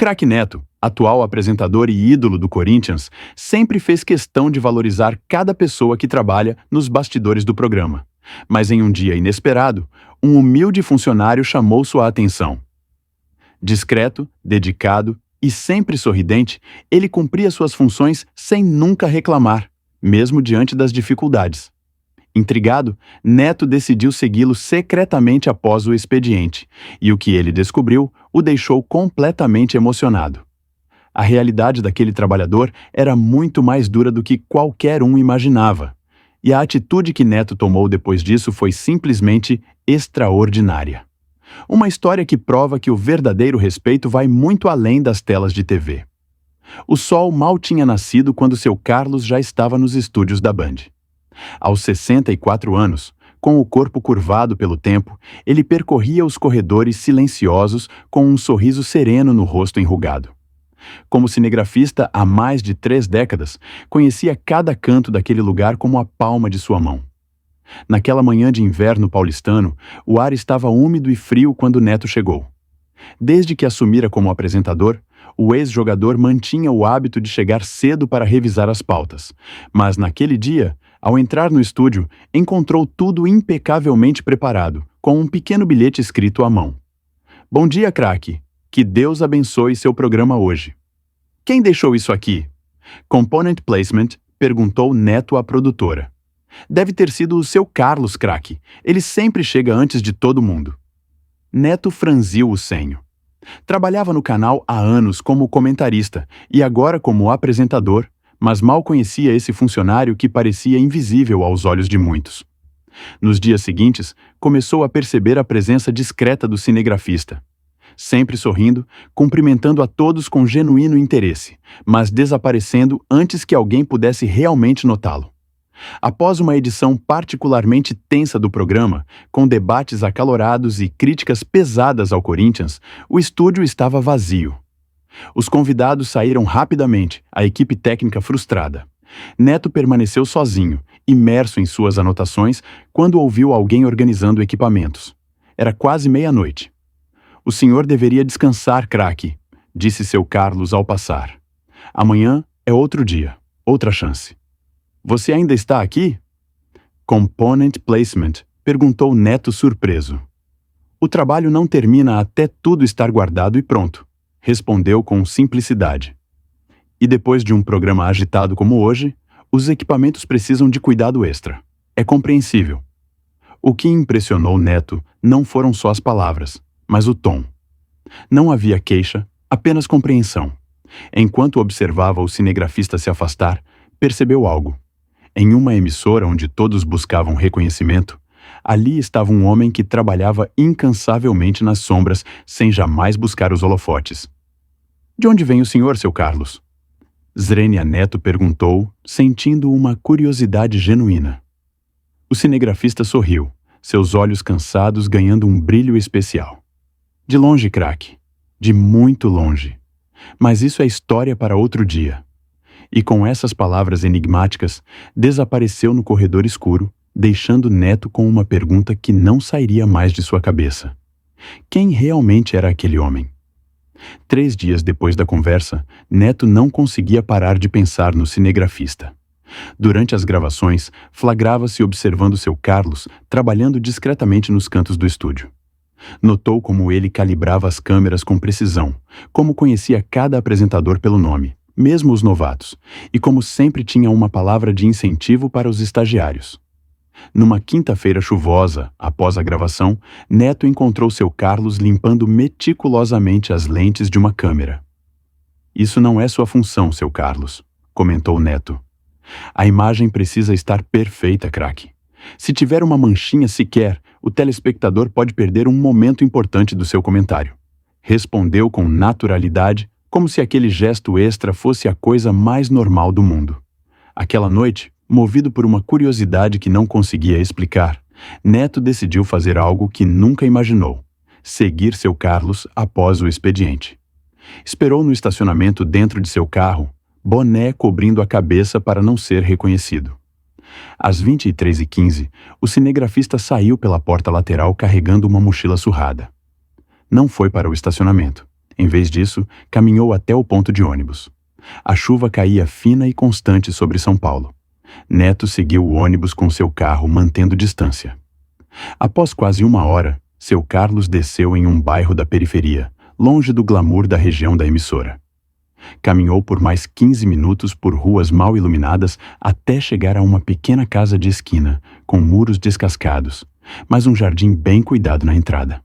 craque Neto, atual apresentador e ídolo do Corinthians, sempre fez questão de valorizar cada pessoa que trabalha nos bastidores do programa. Mas em um dia inesperado, um humilde funcionário chamou sua atenção. Discreto, dedicado e sempre sorridente, ele cumpria suas funções sem nunca reclamar, mesmo diante das dificuldades. Intrigado, Neto decidiu segui-lo secretamente após o expediente, e o que ele descobriu o deixou completamente emocionado. A realidade daquele trabalhador era muito mais dura do que qualquer um imaginava, e a atitude que Neto tomou depois disso foi simplesmente extraordinária. Uma história que prova que o verdadeiro respeito vai muito além das telas de TV. O sol mal tinha nascido quando seu Carlos já estava nos estúdios da Band. Aos 64 anos, com o corpo curvado pelo tempo, ele percorria os corredores silenciosos com um sorriso sereno no rosto enrugado. Como cinegrafista há mais de 3 décadas, conhecia cada canto daquele lugar como a palma de sua mão. Naquela manhã de inverno paulistano, o ar estava úmido e frio quando Neto chegou. Desde que assumira como apresentador, o ex-jogador mantinha o hábito de chegar cedo para revisar as pautas, mas naquele dia, ao entrar no estúdio, encontrou tudo impecavelmente preparado, com um pequeno bilhete escrito à mão. Bom dia, craque. Que Deus abençoe seu programa hoje. Quem deixou isso aqui? Component Placement, perguntou Neto à produtora. Deve ter sido o seu Carlos, craque. Ele sempre chega antes de todo mundo. Neto franziu o senho. Trabalhava no canal há anos como comentarista e agora como apresentador, mas mal conhecia esse funcionário que parecia invisível aos olhos de muitos. Nos dias seguintes, começou a perceber a presença discreta do cinegrafista. Sempre sorrindo, cumprimentando a todos com genuíno interesse, mas desaparecendo antes que alguém pudesse realmente notá-lo. Após uma edição particularmente tensa do programa, com debates acalorados e críticas pesadas ao Corinthians, o estúdio estava vazio. Os convidados saíram rapidamente, a equipe técnica frustrada. Neto permaneceu sozinho, imerso em suas anotações, quando ouviu alguém organizando equipamentos. Era quase meia-noite. O senhor deveria descansar, craque, disse seu Carlos ao passar. Amanhã é outro dia, outra chance. Você ainda está aqui? Component Placement, perguntou Neto surpreso. O trabalho não termina até tudo estar guardado e pronto, respondeu com simplicidade. E depois de um programa agitado como hoje, os equipamentos precisam de cuidado extra. É compreensível. O que impressionou Neto não foram só as palavras, mas o tom. Não havia queixa, apenas compreensão. Enquanto observava o cinegrafista se afastar, percebeu algo. Em uma emissora onde todos buscavam reconhecimento, ali estava um homem que trabalhava incansavelmente nas sombras sem jamais buscar os holofotes. De onde vem o senhor, seu Carlos? Zrenia Neto perguntou, sentindo uma curiosidade genuína. O cinegrafista sorriu, seus olhos cansados ganhando um brilho especial. De longe, craque. De muito longe. Mas isso é história para outro dia. E com essas palavras enigmáticas, desapareceu no corredor escuro, deixando Neto com uma pergunta que não sairia mais de sua cabeça. Quem realmente era aquele homem? 3 dias depois da conversa, Neto não conseguia parar de pensar no cinegrafista. Durante as gravações, flagrava-se observando seu Carlos trabalhando discretamente nos cantos do estúdio. Notou como ele calibrava as câmeras com precisão, como conhecia cada apresentador pelo nome, mesmo os novatos, e como sempre tinha uma palavra de incentivo para os estagiários. Numa quinta-feira chuvosa, após a gravação, Neto encontrou seu Carlos limpando meticulosamente as lentes de uma câmera. Isso não é sua função, seu Carlos, comentou Neto. A imagem precisa estar perfeita, craque. Se tiver uma manchinha sequer, o telespectador pode perder um momento importante do seu comentário. Respondeu com naturalidade, como se aquele gesto extra fosse a coisa mais normal do mundo. Aquela noite, movido por uma curiosidade que não conseguia explicar, Neto decidiu fazer algo que nunca imaginou: seguir seu Carlos após o expediente. Esperou no estacionamento dentro de seu carro, boné cobrindo a cabeça para não ser reconhecido. Às 23h15, o cinegrafista saiu pela porta lateral carregando uma mochila surrada. Não foi para o estacionamento. Em vez disso, caminhou até o ponto de ônibus. A chuva caía fina e constante sobre São Paulo. Neto seguiu o ônibus com seu carro, mantendo distância. Após quase 1 hora, seu Carlos desceu em um bairro da periferia, longe do glamour da região da emissora. Caminhou por mais 15 minutos por ruas mal iluminadas até chegar a uma pequena casa de esquina, com muros descascados, mas um jardim bem cuidado na entrada.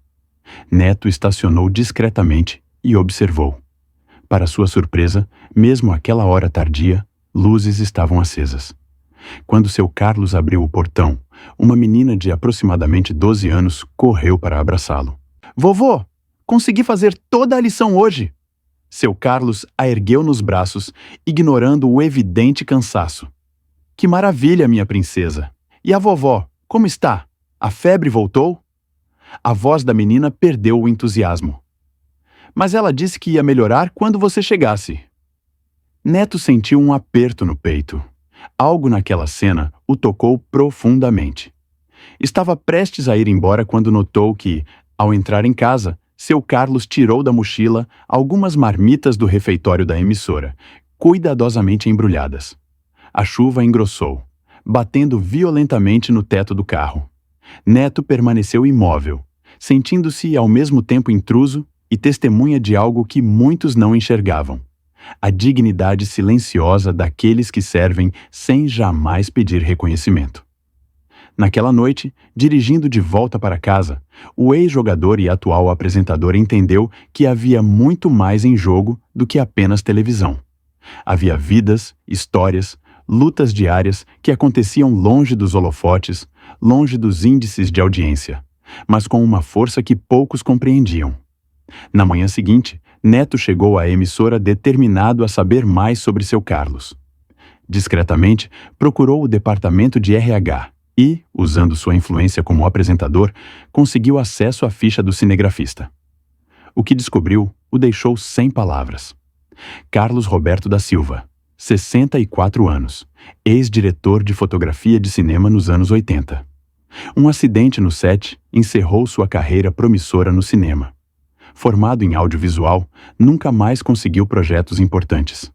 Neto estacionou discretamente e observou. Para sua surpresa, mesmo àquela hora tardia, luzes estavam acesas. Quando seu Carlos abriu o portão, uma menina de aproximadamente 12 anos correu para abraçá-lo. "Vovô, consegui fazer toda a lição hoje!" Seu Carlos a ergueu nos braços, ignorando o evidente cansaço. "Que maravilha, minha princesa! E a vovó, como está? A febre voltou?" A voz da menina perdeu o entusiasmo. "Mas ela disse que ia melhorar quando você chegasse." Neto sentiu um aperto no peito. Algo naquela cena o tocou profundamente. Estava prestes a ir embora quando notou que, ao entrar em casa, seu Carlos tirou da mochila algumas marmitas do refeitório da emissora, cuidadosamente embrulhadas. A chuva engrossou, batendo violentamente no teto do carro. Neto permaneceu imóvel, sentindo-se ao mesmo tempo intruso e testemunha de algo que muitos não enxergavam: a dignidade silenciosa daqueles que servem sem jamais pedir reconhecimento. Naquela noite, dirigindo de volta para casa, o ex-jogador e atual apresentador entendeu que havia muito mais em jogo do que apenas televisão. Havia vidas, histórias, lutas diárias que aconteciam longe dos holofotes, longe dos índices de audiência, mas com uma força que poucos compreendiam. Na manhã seguinte, Neto chegou à emissora determinado a saber mais sobre seu Carlos. Discretamente, procurou o departamento de RH e, usando sua influência como apresentador, conseguiu acesso à ficha do cinegrafista. O que descobriu o deixou sem palavras. Carlos Roberto da Silva, 64 anos, ex-diretor de fotografia de cinema nos anos 80. Um acidente no set encerrou sua carreira promissora no cinema. Formado em audiovisual, nunca mais conseguiu projetos importantes.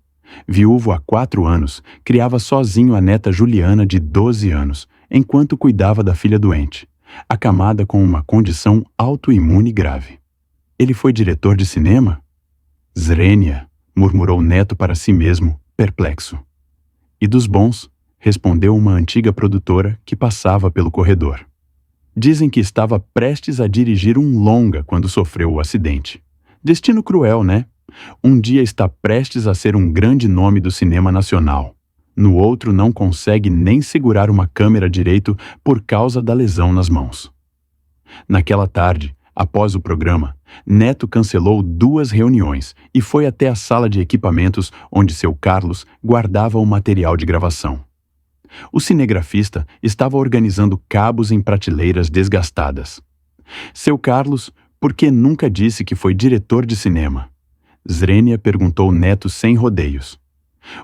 Viúvo há 4 anos, criava sozinho a neta Juliana, de 12 anos, enquanto cuidava da filha doente, acamada com uma condição autoimune grave. Ele foi diretor de cinema? Zrenia, murmurou Neto para si mesmo, perplexo. E dos bons, respondeu uma antiga produtora que passava pelo corredor. Dizem que estava prestes a dirigir um longa quando sofreu o acidente. Destino cruel, né? Um dia está prestes a ser um grande nome do cinema nacional. No outro não consegue nem segurar uma câmera direito por causa da lesão nas mãos. Naquela tarde, após o programa, Neto cancelou 2 reuniões e foi até a sala de equipamentos onde seu Carlos guardava o material de gravação. O cinegrafista estava organizando cabos em prateleiras desgastadas. Seu Carlos, por que nunca disse que foi diretor de cinema? Zrenia perguntou Neto sem rodeios.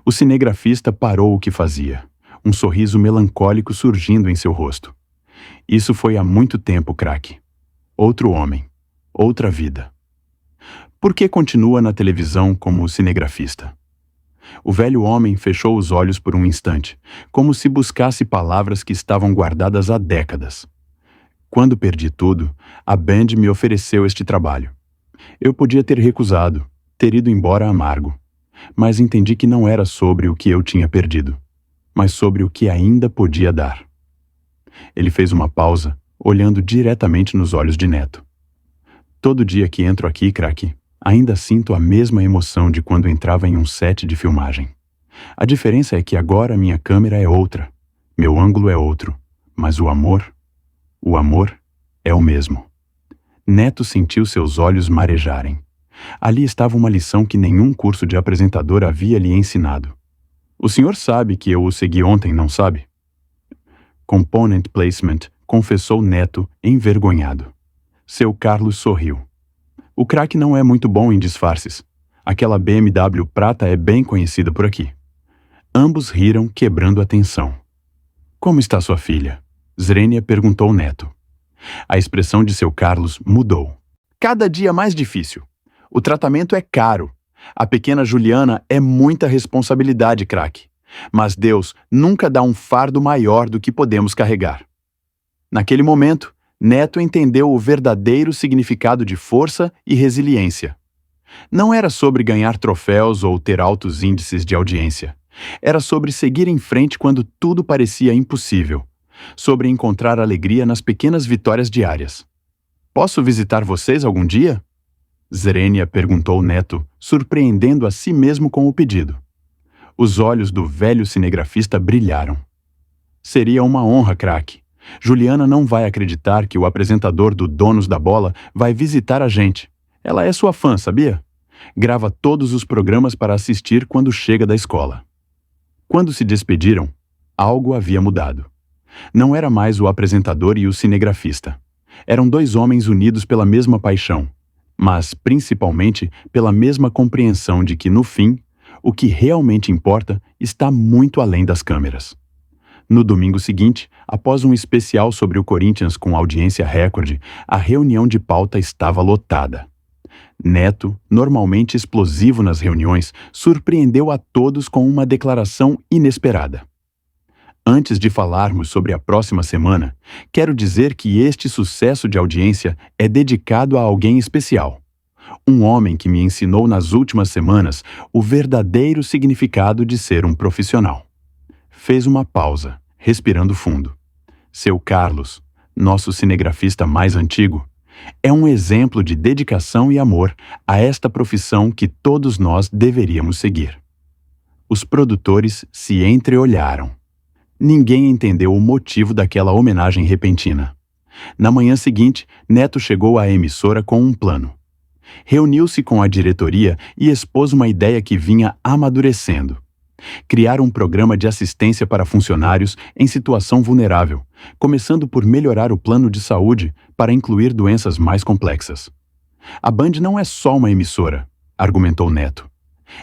O cinegrafista parou o que fazia, um sorriso melancólico surgindo em seu rosto. Isso foi há muito tempo, craque. Outro homem, outra vida. Por que continua na televisão como cinegrafista? O velho homem fechou os olhos por um instante, como se buscasse palavras que estavam guardadas há décadas. Quando perdi tudo, a Band me ofereceu este trabalho. Eu podia ter recusado, ter ido embora amargo, mas entendi que não era sobre o que eu tinha perdido, mas sobre o que ainda podia dar. Ele fez uma pausa, olhando diretamente nos olhos de Neto. Todo dia que entro aqui, craque, ainda sinto a mesma emoção de quando entrava em um set de filmagem. A diferença é que agora minha câmera é outra, meu ângulo é outro, mas o amor é o mesmo. Neto sentiu seus olhos marejarem. Ali estava uma lição que nenhum curso de apresentador havia lhe ensinado. O senhor sabe que eu o segui ontem, não sabe? Component placement, confessou Neto, envergonhado. Seu Carlos sorriu. O craque não é muito bom em disfarces. Aquela BMW prata é bem conhecida por aqui. Ambos riram, quebrando a tensão. Como está sua filha? Zrenia perguntou Neto. A expressão de seu Carlos mudou. Cada dia mais difícil. O tratamento é caro. A pequena Juliana é muita responsabilidade, craque. Mas Deus nunca dá um fardo maior do que podemos carregar. Naquele momento, Neto entendeu o verdadeiro significado de força e resiliência. Não era sobre ganhar troféus ou ter altos índices de audiência. Era sobre seguir em frente quando tudo parecia impossível. Sobre encontrar alegria nas pequenas vitórias diárias. Posso visitar vocês algum dia? Zerênia perguntou Neto, surpreendendo a si mesmo com o pedido. Os olhos do velho cinegrafista brilharam. Seria uma honra, craque. Juliana não vai acreditar que o apresentador do Donos da Bola vai visitar a gente. Ela é sua fã, sabia? Grava todos os programas para assistir quando chega da escola. Quando se despediram, algo havia mudado. Não era mais o apresentador e o cinegrafista. Eram dois homens unidos pela mesma paixão, mas principalmente pela mesma compreensão de que, no fim, o que realmente importa está muito além das câmeras. No domingo seguinte, após um especial sobre o Corinthians com audiência recorde, a reunião de pauta estava lotada. Neto, normalmente explosivo nas reuniões, surpreendeu a todos com uma declaração inesperada. Antes de falarmos sobre a próxima semana, quero dizer que este sucesso de audiência é dedicado a alguém especial. Um homem que me ensinou nas últimas semanas o verdadeiro significado de ser um profissional. Fez uma pausa, respirando fundo. Seu Carlos, nosso cinegrafista mais antigo, é um exemplo de dedicação e amor a esta profissão que todos nós deveríamos seguir. Os produtores se entreolharam. Ninguém entendeu o motivo daquela homenagem repentina. Na manhã seguinte, Neto chegou à emissora com um plano. Reuniu-se com a diretoria e expôs uma ideia que vinha amadurecendo. Criar um programa de assistência para funcionários em situação vulnerável, começando por melhorar o plano de saúde para incluir doenças mais complexas. A Band não é só uma emissora, argumentou Neto.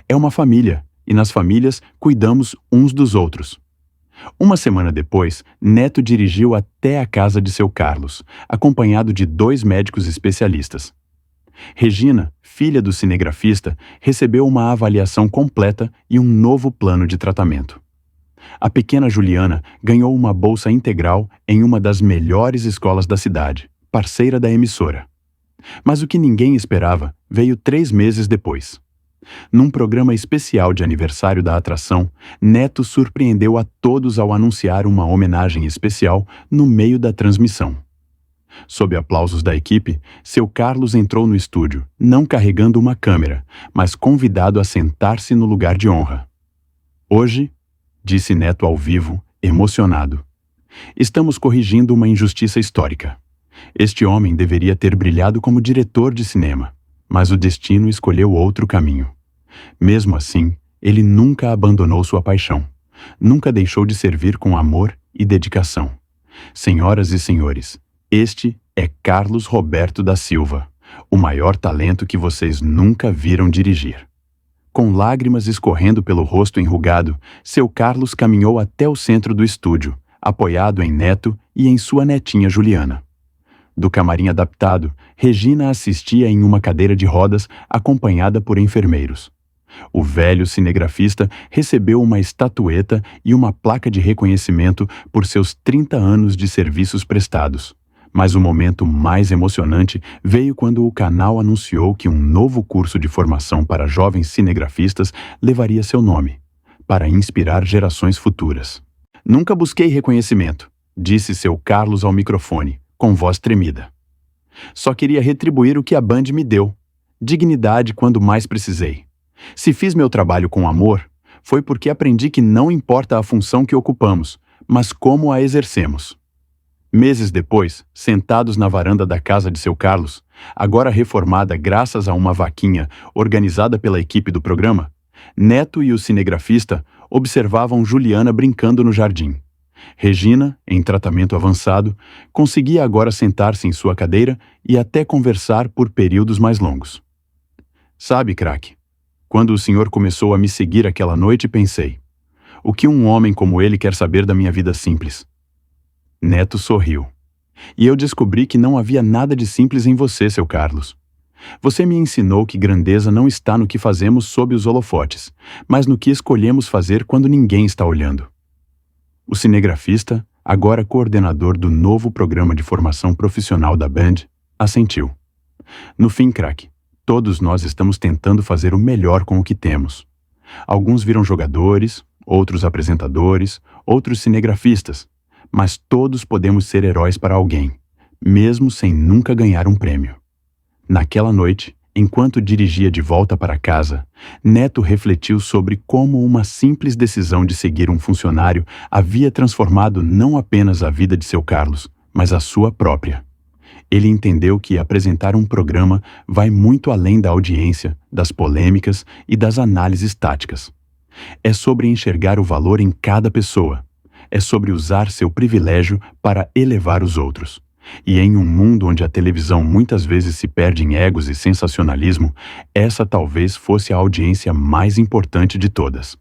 É uma família, e nas famílias cuidamos uns dos outros. Uma semana depois, Neto dirigiu até a casa de seu Carlos, acompanhado de 2 médicos especialistas. Regina, filha do cinegrafista, recebeu uma avaliação completa e um novo plano de tratamento. A pequena Juliana ganhou uma bolsa integral em uma das melhores escolas da cidade, parceira da emissora. Mas o que ninguém esperava veio 3 meses depois. Num programa especial de aniversário da atração, Neto surpreendeu a todos ao anunciar uma homenagem especial no meio da transmissão. Sob aplausos da equipe, seu Carlos entrou no estúdio, não carregando uma câmera, mas convidado a sentar-se no lugar de honra. Hoje, disse Neto ao vivo, emocionado, estamos corrigindo uma injustiça histórica. Este homem deveria ter brilhado como diretor de cinema, mas o destino escolheu outro caminho. Mesmo assim, ele nunca abandonou sua paixão, nunca deixou de servir com amor e dedicação. Senhoras e senhores, este é Carlos Roberto da Silva, o maior talento que vocês nunca viram dirigir. Com lágrimas escorrendo pelo rosto enrugado, seu Carlos caminhou até o centro do estúdio, apoiado em Neto e em sua netinha Juliana. Do camarim adaptado, Regina assistia em uma cadeira de rodas, acompanhada por enfermeiros. O velho cinegrafista recebeu uma estatueta e uma placa de reconhecimento por seus 30 anos de serviços prestados. Mas o momento mais emocionante veio quando o canal anunciou que um novo curso de formação para jovens cinegrafistas levaria seu nome, para inspirar gerações futuras. Nunca busquei reconhecimento, disse seu Carlos ao microfone, com voz tremida. Só queria retribuir o que a Band me deu, dignidade quando mais precisei. Se fiz meu trabalho com amor, foi porque aprendi que não importa a função que ocupamos, mas como a exercemos. Meses depois, sentados na varanda da casa de seu Carlos, agora reformada graças a uma vaquinha organizada pela equipe do programa, Neto e o cinegrafista observavam Juliana brincando no jardim. Regina, em tratamento avançado, conseguia agora sentar-se em sua cadeira e até conversar por períodos mais longos. Sabe, craque, quando o senhor começou a me seguir aquela noite, pensei, o que um homem como ele quer saber da minha vida simples? Neto sorriu. E eu descobri que não havia nada de simples em você, seu Carlos. Você me ensinou que grandeza não está no que fazemos sob os holofotes, mas no que escolhemos fazer quando ninguém está olhando. O cinegrafista, agora coordenador do novo programa de formação profissional da Band, assentiu. No fim, craque, todos nós estamos tentando fazer o melhor com o que temos. Alguns viram jogadores, outros apresentadores, outros cinegrafistas, mas todos podemos ser heróis para alguém, mesmo sem nunca ganhar um prêmio. Naquela noite, enquanto dirigia de volta para casa, Neto refletiu sobre como uma simples decisão de seguir um funcionário havia transformado não apenas a vida de seu Carlos, mas a sua própria. Ele entendeu que apresentar um programa vai muito além da audiência, das polêmicas e das análises táticas. É sobre enxergar o valor em cada pessoa. É sobre usar seu privilégio para elevar os outros. E em um mundo onde a televisão muitas vezes se perde em egos e sensacionalismo, essa talvez fosse a audiência mais importante de todas.